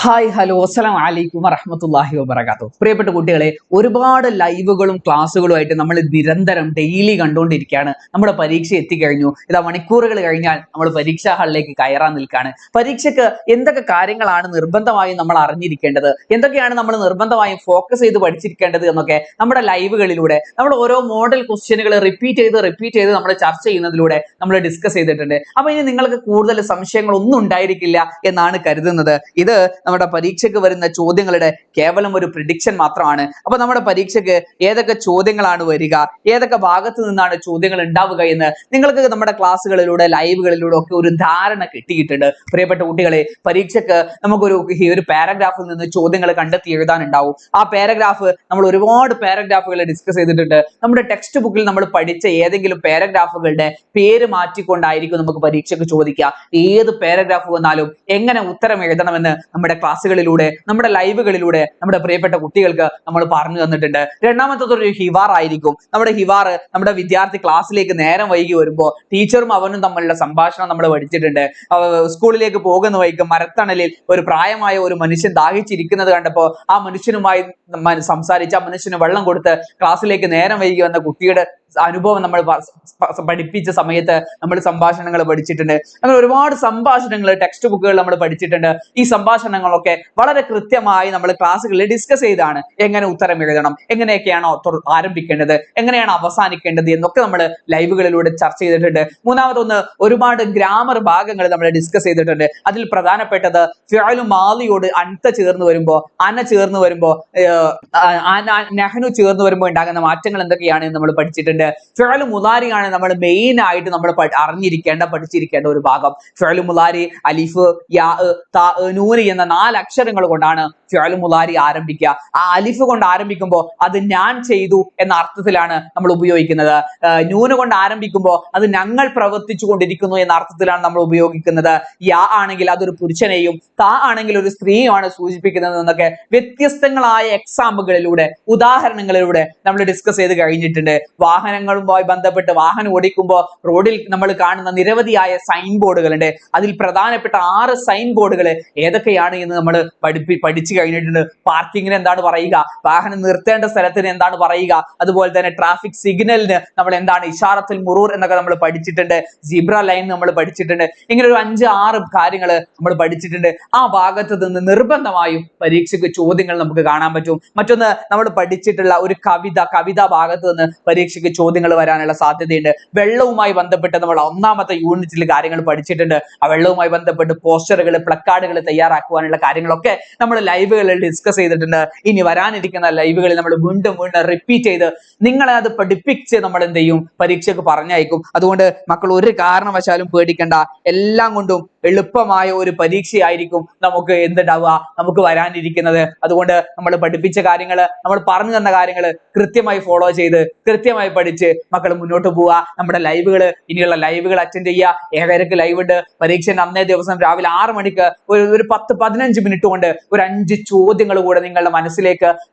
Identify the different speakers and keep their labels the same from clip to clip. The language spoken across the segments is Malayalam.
Speaker 1: ഹായ് ഹലോ അസ്സലാമു അലൈക്കും വറഹ്മത്തുള്ളാഹി വബറകാതുഹു. പ്രിയപ്പെട്ട കുട്ടികളെ, ഒരുപാട് ലൈവുകളും ക്ലാസ്സുകളുമായിട്ട് നമ്മൾ നിരന്തരം ഡെയിലി കണ്ടുകൊണ്ടിരിക്കുകയാണ്. നമ്മുടെ പരീക്ഷ എത്തിക്കഴിഞ്ഞു. ഇതാ മണിക്കൂറുകൾ കഴിഞ്ഞാൽ നമ്മൾ പരീക്ഷാ ഹാളിലേക്ക് കയറാൻ നിൽക്കുകയാണ്. പരീക്ഷയ്ക്ക് എന്തൊക്കെ കാര്യങ്ങളാണ് നിർബന്ധമായും നമ്മൾ അറിഞ്ഞിരിക്കേണ്ടത്, എന്തൊക്കെയാണ് നമ്മൾ നിർബന്ധമായും ഫോക്കസ് ചെയ്ത് പഠിച്ചിരിക്കേണ്ടത് എന്നൊക്കെ നമ്മുടെ ലൈവുകളിലൂടെ നമ്മൾ ഓരോ മോഡൽ ക്വസ്റ്റ്യനുകൾ റിപ്പീറ്റ് ചെയ്ത് നമ്മൾ ചർച്ച ചെയ്യുന്നതിലൂടെ നമ്മൾ ഡിസ്കസ് ചെയ്തിട്ടുണ്ട്. അപ്പൊ ഇനി നിങ്ങൾക്ക് കൂടുതൽ സംശയങ്ങളൊന്നും ഉണ്ടായിരിക്കില്ല എന്നാണ് കരുതുന്നത്. ഇത് നമ്മുടെ പരീക്ഷയ്ക്ക് വരുന്ന ചോദ്യങ്ങളുടെ കേവലം ഒരു പ്രിഡിക്ഷൻ മാത്രമാണ്. അപ്പൊ നമ്മുടെ പരീക്ഷയ്ക്ക് ഏതൊക്കെ ചോദ്യങ്ങളാണ് വരിക, ഏതൊക്കെ ഭാഗത്ത് നിന്നാണ് ചോദ്യങ്ങൾ ഉണ്ടാവുക എന്ന് നിങ്ങൾക്ക് നമ്മുടെ ക്ലാസ്സുകളിലൂടെ ലൈവുകളിലൂടെ ഒക്കെ ഒരു ധാരണ കിട്ടിയിട്ടുണ്ട്. പ്രിയപ്പെട്ട കുട്ടികളെ, പരീക്ഷയ്ക്ക് നമുക്കൊരു പാരഗ്രാഫിൽ നിന്ന് ചോദ്യങ്ങൾ കണ്ടെത്തി എഴുതാനുണ്ടാവും. ആ പാരഗ്രാഫ് നമ്മൾ ഒരുപാട് പാരഗ്രാഫുകൾ ഡിസ്കസ് ചെയ്തിട്ടുണ്ട്. നമ്മുടെ ടെക്സ്റ്റ് ബുക്കിൽ നമ്മൾ പഠിച്ച ഏതെങ്കിലും പാരഗ്രാഫുകളുടെ പേര് മാറ്റിക്കൊണ്ടായിരിക്കും നമുക്ക് പരീക്ഷയ്ക്ക് ചോദിക്കുക. ഏത് പാരഗ്രാഫ് വന്നാലും എങ്ങനെ ഉത്തരം എഴുതണമെന്ന് നമ്മുടെ ക്ലാസ്സുകളിലൂടെ, നമ്മുടെ ലൈവുകളിലൂടെ നമ്മുടെ പ്രിയപ്പെട്ട കുട്ടികൾക്ക് നമ്മൾ പറഞ്ഞു തന്നിട്ടുണ്ട്. രണ്ടാമത്തെ ഹിവാർ ആയിരിക്കും. നമ്മുടെ ഹിവാർ നമ്മുടെ വിദ്യാർത്ഥി ക്ലാസ്സിലേക്ക് നേരം വൈകി വരുമ്പോൾ ടീച്ചറും അവനും തമ്മിലുള്ള സംഭാഷണം നമ്മൾ പഠിച്ചിട്ടുണ്ട്. സ്കൂളിലേക്ക് പോകുന്ന വഴിക്ക് മരത്തണലിൽ ഒരു പ്രായമായ ഒരു മനുഷ്യൻ ദാഹിച്ചിരിക്കുന്നത് കണ്ടപ്പോൾ ആ മനുഷ്യനുമായി സംസാരിച്ച് ആ മനുഷ്യന് വെള്ളം കൊടുത്ത് ക്ലാസ്സിലേക്ക് നേരം വൈകി വന്ന കുട്ടിയുടെ അനുഭവം നമ്മൾ പഠിപ്പിച്ച സമയത്ത് നമ്മൾ സംഭാഷണങ്ങൾ പഠിച്ചിട്ടുണ്ട്. അങ്ങനെ ഒരുപാട് സംഭാഷണങ്ങൾ ടെക്സ്റ്റ് ബുക്കുകൾ നമ്മൾ പഠിച്ചിട്ടുണ്ട്. ഈ സംഭാഷണങ്ങളൊക്കെ വളരെ കൃത്യമായി നമ്മൾ ക്ലാസ്സുകളിൽ ഡിസ്കസ് ചെയ്താണ് എങ്ങനെ ഉത്തരം എഴുതണം, എങ്ങനെയൊക്കെയാണ് ആരംഭിക്കേണ്ടത്, എങ്ങനെയാണ് അവസാനിക്കേണ്ടത് എന്നൊക്കെ നമ്മൾ ലൈവുകളിലൂടെ ചർച്ച ചെയ്തിട്ടുണ്ട്. മൂന്നാമതൊന്ന്, ഒരുപാട് ഗ്രാമർ ഭാഗങ്ങൾ നമ്മൾ ഡിസ്കസ് ചെയ്തിട്ടുണ്ട്. അതിൽ പ്രധാനപ്പെട്ടത് ഫിഅലു മാദിയോട് അൻത ചേർന്ന് വരുമ്പോൾ, അന ചേർന്ന് വരുമ്പോൾ, നഹ്നു ചേർന്ന് വരുമ്പോൾ ഉണ്ടാകുന്ന മാറ്റങ്ങൾ എന്തൊക്കെയാണ് നമ്മൾ പഠിച്ചിട്ടുണ്ട്. ഫിഅലു മുദാരിയാണ് നമ്മൾ മെയിൻ ആയിട്ട് നമ്മൾ പഠിച്ചിരിക്കേണ്ട ഒരു ഭാഗം. ഫിഅലു മുദാരി അലിഫ്, യാ, താ, നൂൻ എന്ന 4 അക്ഷരങ്ങൾ കൊണ്ടാണ് ഫിഅലു മുദാരി ആരംഭിക്കുക. ആ അലിഫ് കൊണ്ട് ആരംഭിക്കുമ്പോൾ അത് ഞാൻ ചെയ്തു എന്ന അർത്ഥത്തിലാണ് നമ്മൾ ഉപയോഗിക്കുന്നത്. നൂന് കൊണ്ട് ആരംഭിക്കുമ്പോൾ അത് ഞങ്ങൾ പ്രവർത്തിച്ചു കൊണ്ടിരിക്കുന്നു എന്ന അർത്ഥത്തിലാണ് നമ്മൾ ഉപയോഗിക്കുന്നത്. യാ ആണെങ്കിൽ അതൊരു പുരുഷനെയും, താ ആണെങ്കിൽ ഒരു സ്ത്രീയുമാണ് സൂചിപ്പിക്കുന്നത് എന്നൊക്കെ വ്യത്യസ്തങ്ങളായ എക്സാമ്പിളുകളിലൂടെ, ഉദാഹരണങ്ങളിലൂടെ നമ്മൾ ഡിസ്കസ് ചെയ്ത് കഴിഞ്ഞിട്ടുണ്ട്. വാഹനങ്ങളുമായി ബന്ധപ്പെട്ട് വാഹനം ഓടിക്കുമ്പോൾ റോഡിൽ നമ്മൾ കാണുന്ന നിരവധിയായ സൈൻ ബോർഡുകളുണ്ട്. അതിൽ പ്രധാനപ്പെട്ട 6 സൈൻ ബോർഡുകൾ ഏതൊക്കെയാണ് എന്ന് നമ്മൾ പഠിച്ചു കഴിഞ്ഞിട്ടുണ്ട്. പാർക്കിങ്ങിന് എന്താണ് പറയുക, വാഹനം നിർത്തേണ്ട സ്ഥലത്തിന് എന്താണ് പറയുക, അതുപോലെ തന്നെ ട്രാഫിക് സിഗ്നലിന് നമ്മൾ എന്താണ് ഇഷാറത്തുൽ മുറൂർ എന്നൊക്കെ നമ്മൾ പഠിച്ചിട്ടുണ്ട്. സീബ്ര ലൈൻ നമ്മൾ പഠിച്ചിട്ടുണ്ട്. ഇങ്ങനെ ഒരു 5-6 കാര്യങ്ങൾ നമ്മൾ പഠിച്ചിട്ടുണ്ട്. ആ ഭാഗത്ത് നിന്ന് നിർബന്ധമായും പരീക്ഷയ്ക്ക് ചോദ്യങ്ങൾ നമുക്ക് കാണാൻ പറ്റും. മറ്റൊന്ന്, നമ്മൾ പഠിച്ചിട്ടുള്ള ഒരു കവിതാ ഭാഗത്ത് നിന്ന് പരീക്ഷയ്ക്ക് ചോദ്യങ്ങൾ വരാനുള്ള സാധ്യതയുണ്ട്. വെള്ളവുമായി ബന്ധപ്പെട്ട് നമ്മൾ 1ാമത്തെ യൂണിറ്റിൽ കാര്യങ്ങൾ പഠിച്ചിട്ടുണ്ട്. ആ വെള്ളവുമായി ബന്ധപ്പെട്ട് പോസ്റ്ററുകൾ, പ്ലക്കാർഡുകൾ തയ്യാറാക്കുവാനുള്ള കാര്യങ്ങളൊക്കെ നമ്മൾ ലൈവുകളിൽ ഡിസ്കസ് ചെയ്തിട്ടുണ്ട്. ഇനി വരാനിരിക്കുന്ന ലൈവുകളിൽ നമ്മൾ വീണ്ടും റിപ്പീറ്റ് ചെയ്ത് നിങ്ങളെ അത് പഠിപ്പിച്ച് നമ്മൾ എന്ത് ചെയ്യും, പരീക്ഷയ്ക്ക് പറഞ്ഞയക്കും. അതുകൊണ്ട് മക്കൾ ഒരു കാരണവശാലും പേടിക്കണ്ട. എല്ലാം കൊണ്ടും എളുപ്പമായ ഒരു പരീക്ഷയായിരിക്കും നമുക്ക് വരാനിരിക്കുന്നത്. അതുകൊണ്ട് നമ്മൾ പഠിപ്പിച്ച കാര്യങ്ങൾ, നമ്മൾ പറഞ്ഞു തന്ന കാര്യങ്ങൾ കൃത്യമായി ഫോളോ ചെയ്ത് കൃത്യമായി പഠിച്ച് മക്കൾ മുന്നോട്ട് പോവുക. നമ്മുടെ ഇനിയുള്ള ലൈവുകൾ അറ്റൻഡ് ചെയ്യുക. ഏഴരക്ക് ലൈവ് ഉണ്ട്. പരീക്ഷ അന്നേ ദിവസം രാവിലെ 6 മണിക്ക് ഒരു 10-15 മിനിറ്റ് കൊണ്ട് ഒരു 5 ചോദ്യങ്ങൾ കൂടെ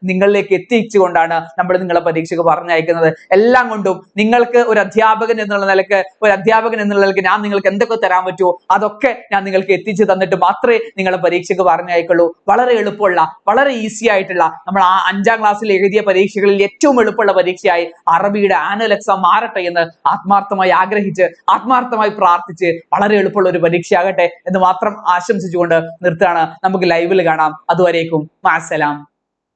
Speaker 1: നിങ്ങളിലേക്ക് എത്തിച്ചുകൊണ്ടാണ് നമ്മൾ നിങ്ങളെ പരീക്ഷയ്ക്ക് പറഞ്ഞയക്കുന്നത്. എല്ലാം കൊണ്ടും നിങ്ങൾക്ക് ഒരു അധ്യാപകൻ എന്നുള്ള നിലക്ക് ഞാൻ നിങ്ങൾക്ക് എന്തൊക്കെ തരാൻ പറ്റുമോ അതൊക്കെ ഞാൻ നിങ്ങൾക്ക് എത്തിച്ചു തന്നിട്ട് മാത്രമേ നിങ്ങളെ പരീക്ഷയ്ക്ക് പറഞ്ഞയക്കുള്ളൂ. വളരെ എളുപ്പമുള്ള, വളരെ ഈസി ആയിട്ടുള്ള, നമ്മൾ 5ാം ക്ലാസ്സിൽ എഴുതിയ പരീക്ഷകളിൽ ഏറ്റവും എളുപ്പമുള്ള പരീക്ഷയായി അറബിയുടെ ആനുവൽ എക്സാം മാറട്ടെ എന്ന് ആത്മാർത്ഥമായി ആഗ്രഹിച്ച്, ആത്മാർത്ഥമായി പ്രാർത്ഥിച്ച് വളരെ എളുപ്പമുള്ള ഒരു പരീക്ഷയാകട്ടെ എന്ന് മാത്രം ആശംസിച്ചുകൊണ്ട് നിർത്തുകയാണ്. നമുക്ക് ലൈവിൽ കാണാം. അതുവരേക്കും മഅസ്സലാം.